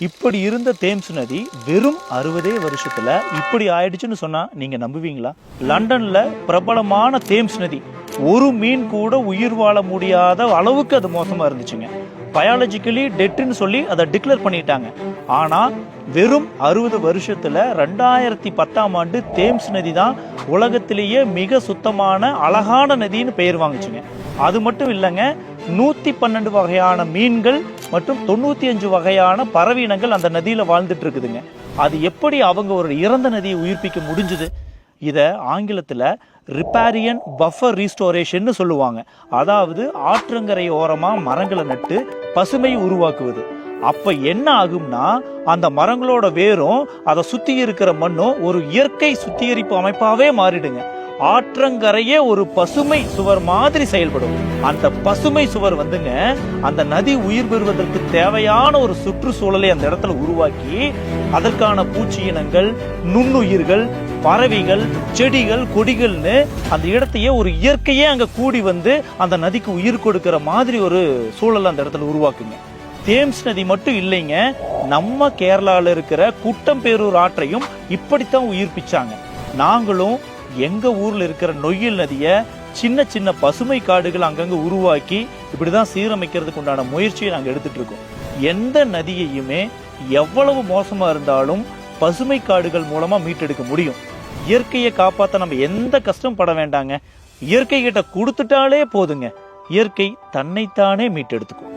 இப்படி இருந்த தேம்ஸ் நதி வெறும் 60 வருஷத்துல இப்படி ஆயிடுச்சுன்னு சொன்னா நீங்க நம்புவீங்களா? லண்டன்ல பிரபலமான தேம்ஸ் நதி ஒரு மீன் கூட உயிர் வாழ முடியாத அளவுக்கு அது மோசமா இருந்துச்சுங்க. பயாலஜிக்கலி டெட்னு சொல்லி அதை டிக்ளேர் பண்ணிட்டாங்க. ஆனா வெறும் 60 வருஷத்துல 2010ஆம் ஆண்டு தேம்ஸ் நதி தான் உலகத்திலேயே மிக சுத்தமான அழகான நதின்னு பெயர் வாங்குச்சுங்க. அது மட்டும் இல்லைங்க, 112 வகையான மீன்கள் மற்றும் 95 வகையான பறவையினங்கள் அந்த நதியில வாழ்ந்துட்டு இருக்குதுங்க. அது எப்படி அவங்க ஒரு இறந்த நதியை உயிர்ப்பிக்க முடிஞ்சுது? இதை ஆங்கிலத்தில் ரிப்பேரியன் பஃபர் ரீஸ்டோரேஷன் சொல்லுவாங்க. அதாவது ஆற்றங்கரை ஓரமாக மரங்களை நட்டு பசுமை உருவாக்குவது. அப்ப என்ன ஆகும்னா, அந்த மரங்களோட வேரும் அதை சுத்தி இருக்கிற மண்ணும் ஒரு இயற்கை சுத்திகரிப்பு அமைப்பாவே மாறிடுங்க. ஆற்றங்கரையே ஒரு பசுமை சுவர் மாதிரி செயல்படும். அந்த பசுமை சுவர் வந்துங்க அந்த நதி உயிர் பெறுவதற்கு தேவையான ஒரு சுற்றுச்சூழலை அந்த இடத்துல உருவாக்கி அதற்கான பூச்சி இனங்கள், நுண்ணுயிர்கள், பறவைகள், செடிகள், கொடிகள்னு அந்த இடத்தையே ஒரு இயற்கையே அங்க கூடி வந்து அந்த நதிக்கு உயிர் கொடுக்கிற மாதிரி ஒரு சூழல் அந்த இடத்துல உருவாக்குங்க. தேம்ஸ் நதி மட்டும் இல்லைங்க, நம்ம கேரளால இருக்கிற குட்டம்பேரூர் ஆற்றையும் இப்படித்தான் உயிர்ப்பிச்சாங்க. நாங்களும் எங்க ஊர்ல இருக்கிற நொய்யல் நதிய சின்ன சின்ன பசுமை காடுகள் அங்கங்க உருவாக்கி இப்படிதான் சீரமைக்கிறதுக்கு உண்டான முயற்சியை நாங்க எடுத்துட்டு இருக்கோம். எந்த நதியையுமே எவ்வளவு மோசமா இருந்தாலும் பசுமை காடுகள் மூலமா மீட்டெடுக்க முடியும். இயற்கையை காப்பாற்ற நம்ம எந்த கஷ்டம் பட வேண்டாங்க. இயற்கை கிட்ட கொடுத்துட்டாலே போதுங்க, இயற்கை தன்னைத்தானே மீட்டெடுத்துக்கும்.